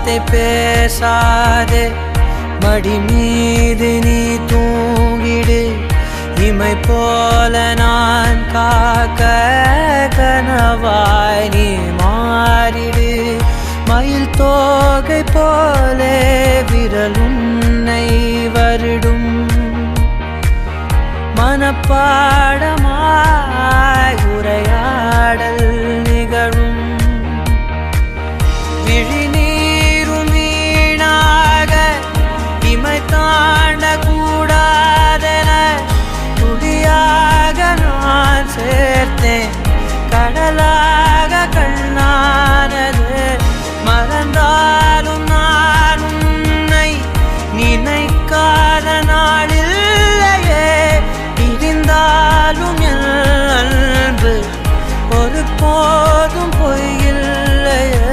வார்த்தை பேசாதே, மடி மீது நீ தூங்கிடு. இமை போல நான் காக்க கனவாய் நீ மாறிடு. மயில் தோகை போலே விரல் உன்னை வருடும். மனப்பாடமாய் உரையாடல் நிகழும். விழிநீரும் வீணாக இமை தாண்ட கூடாதென துடியாக நான் சேர்த்தேன். கடலாக கண்ணானது மறந்தாலும் நான் உன்னை நினைக்காத நாளில்லையே. இருந்தாலும் என் அன்பு ஒரு போதும் பொய்யில்லையே.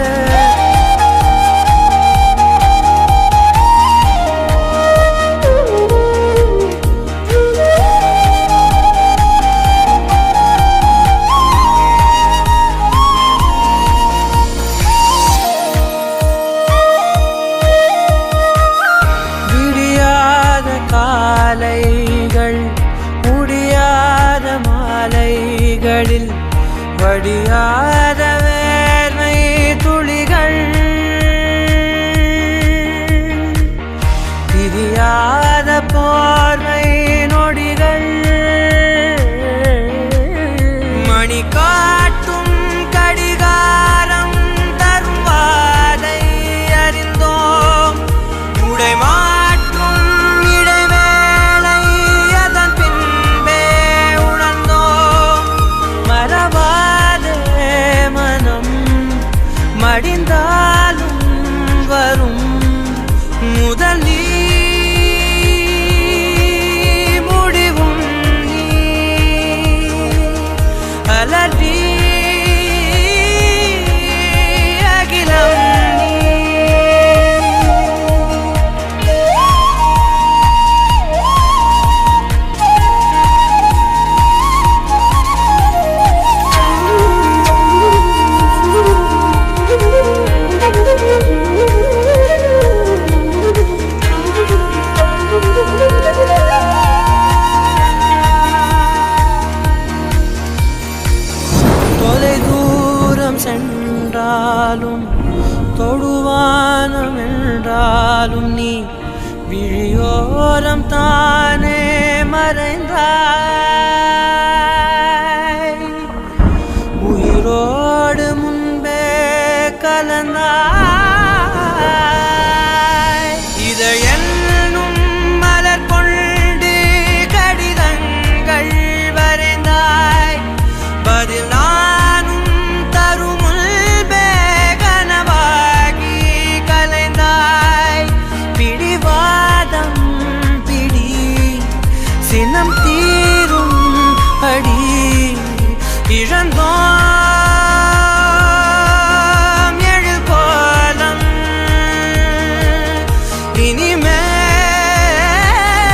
விடியாத காலைகள் முடியாத மாலைகளில் வடியாத வேர்வை துளிகள். பிரியாத போர்வை நொடிகள். மணி காட்டும் கடிகாரம் தரும் வாதை அறிந்தோம். உடை மாற்றும் இடைவேளை அதன் பின்பே உணர்ந்தோம். மறவாதே மனம் மடிந்தாலும் வரும் முதல் நீ முடிவும் நீ. அலறி அகிலம் நீ. தொலை தூரம் சென்றாலும் தொடுவானம் என்றாலும் நீ விழியோரம் தானே மறைந்தாய். உயிரோடு முன்பே கலந்தாய். இதை என்னும் மலர் கொண்டு கடிதங்கள் வரைந்தாய். பதில் நானும் தரும் முன்பே கனவாகி கலைந்தாய். பிடிவாதம் பிடி சினம் தீரும் அடி. இழந்தோம் எழில் கோலம்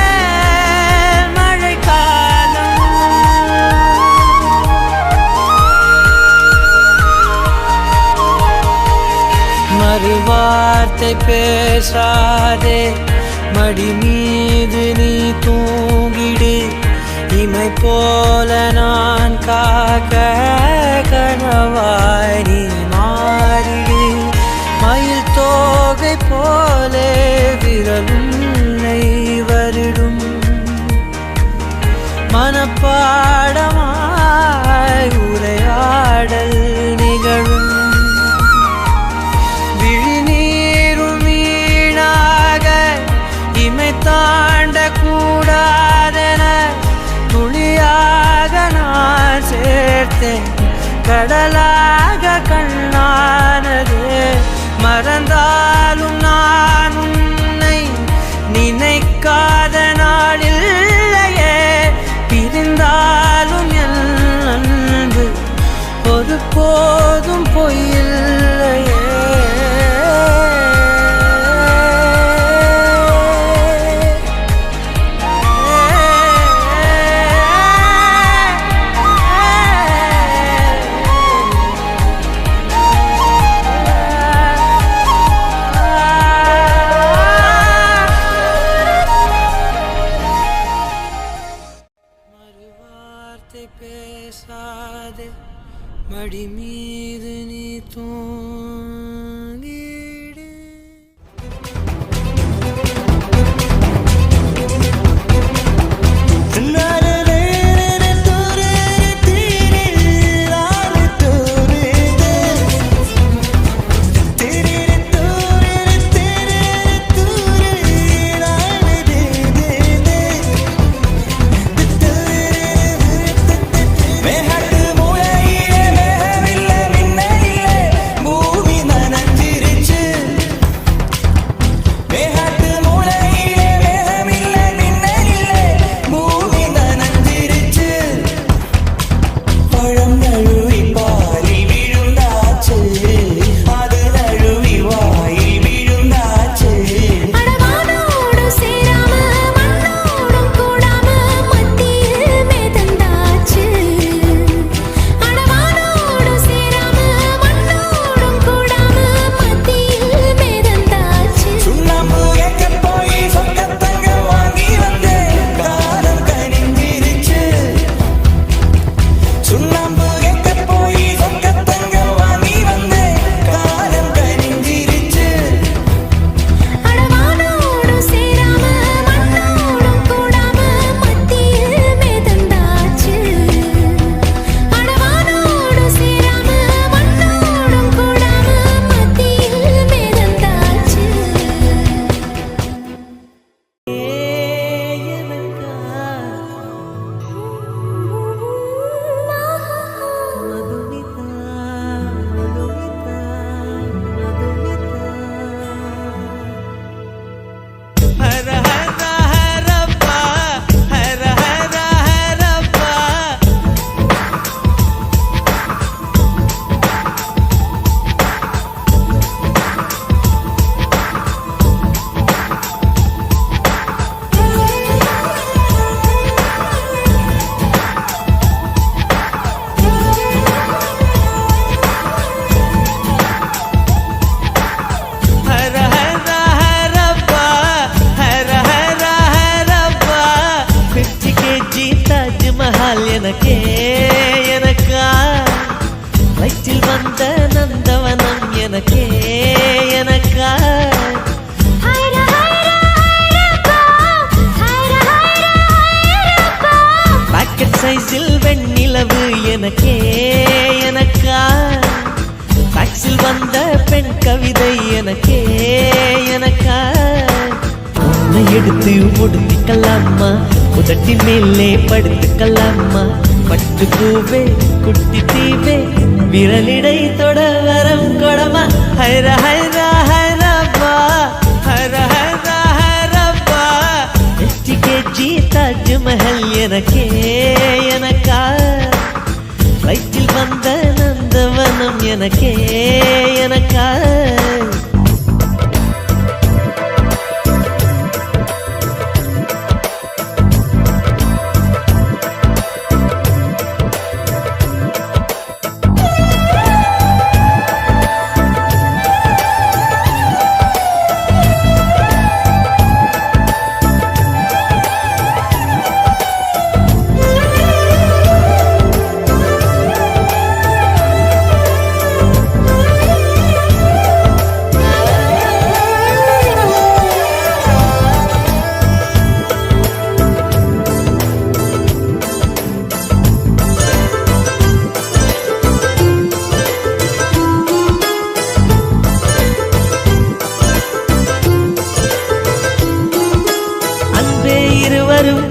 இனிமேல் மழைக்காலம். மறுவார்த்தை பேசாதே, மடி மீது நீ தூங்கிடு. இமை போல நான் காக்க கனவாய் நீ மாறிடு. மயில் தோகை போலே விரல் உன்னை வருடும். மனப்பாடமாய் உரையாடல் நிகழும். விழிநீரும் வீணாக இமை தாண்ட கூடாதென துளியாக நான் சேர்த்தேன். கடலாக கண்ணானது மறந்தாலும் நான் உன்னை நினைக்காத நாளில்லையே. பிரிந்தாலும் என் அன்பு ஒரு போதும் பொய்யில்லையே. வார்த்தை பேசாதே மடி மீது நீ தூங்கிடு. எனக்கே எனக்கா வயிற்றில் வந்த நந்தவனம் எனக்கே எனக்கா பாக்கெட் சைஸில் வெண்ணிலவு எனக்கே எனக்கா டாக்ஸில் வந்த பெண் கவிதை எனக்கே எனக்கா உன்னை எடுத்து ஒடுத்திக்கலாமா உதட்டின் மேலே படுத்துக்கலாமா பட்டு பூவே குட்டி தீவே விரலிடை தொட வரம் கொடமா ஹைர ஹைர ஹைரப்பா ஹைர ஹைர ஹைரப்பா 50 kg தாஜ்மஹல் எனக்கே எனக்கா வயிற்றில் வந்த நந்தவனம் எனக்கே எனக்கா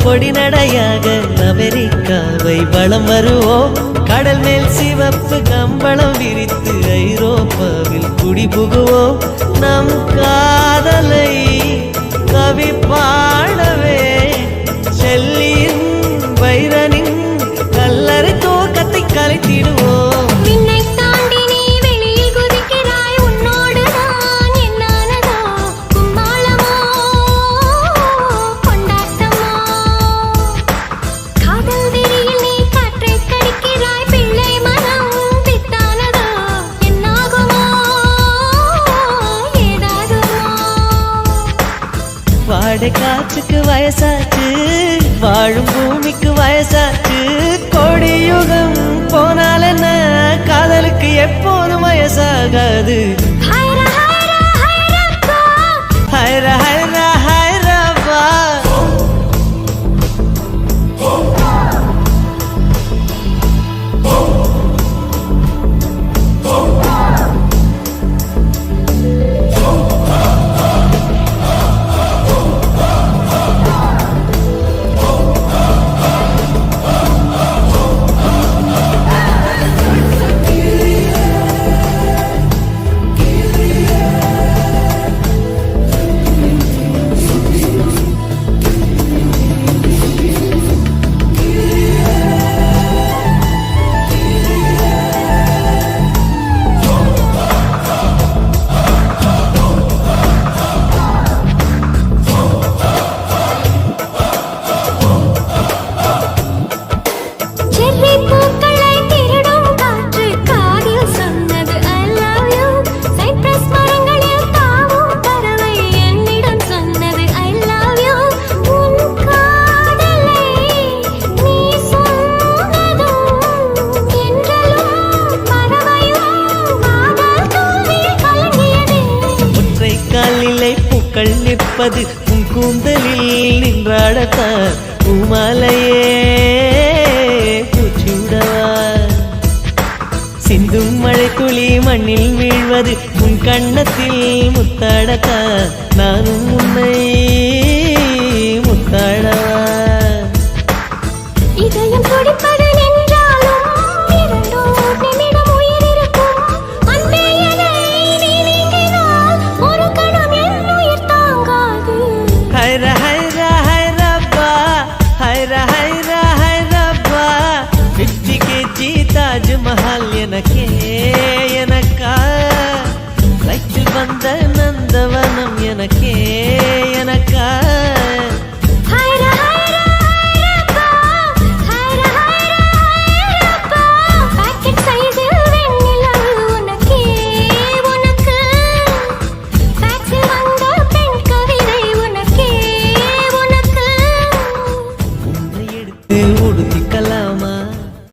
கொடி நடையாக அமெரிக்காவை வலம் வருவோம் கடல் மேல் சிவப்பு கம்பளம் விரித்து ஐரோப்பாவில் குடிபுகுவோம் நம் காதலை கவி பாடவே செல்லியின் வைரனின் கல்லறை தோக்கத்தை கலைத்திடுவோம் வாடை காற்றுக்கு வயசாச்சு வாழும் பூமிக்கு வயசாச்சு வந்தது ஹைரா ஹைரா ஹைரப்பா ஹைர ஹைர ஹைரப்பா. செர்ரி பூக்களை திருடும் காற்று காதில் சொன்னது I love you. சைப்ரஸ் மரங்களில் தாவும் பறவை என்னிடம் சொன்னது I love you. உன் காதலை நீ சொன்னதும் என்றலும் பறவையும் காதல் தோல்வியில் கலங்கியதே. ஒற்றை காலிலே பூக்கள் நிற்பது உன் கூந்தலில் நின்றாடத்தான். பூமாலையே பூச்சிவிடவா, சிந்தும் மழை துளி மண்ணில் வீழ்வது உன் கண்ணத்தில் முத்தாடத்தான். நானும் உன்னை முத்தாடவா. இதயம் துடிப்பது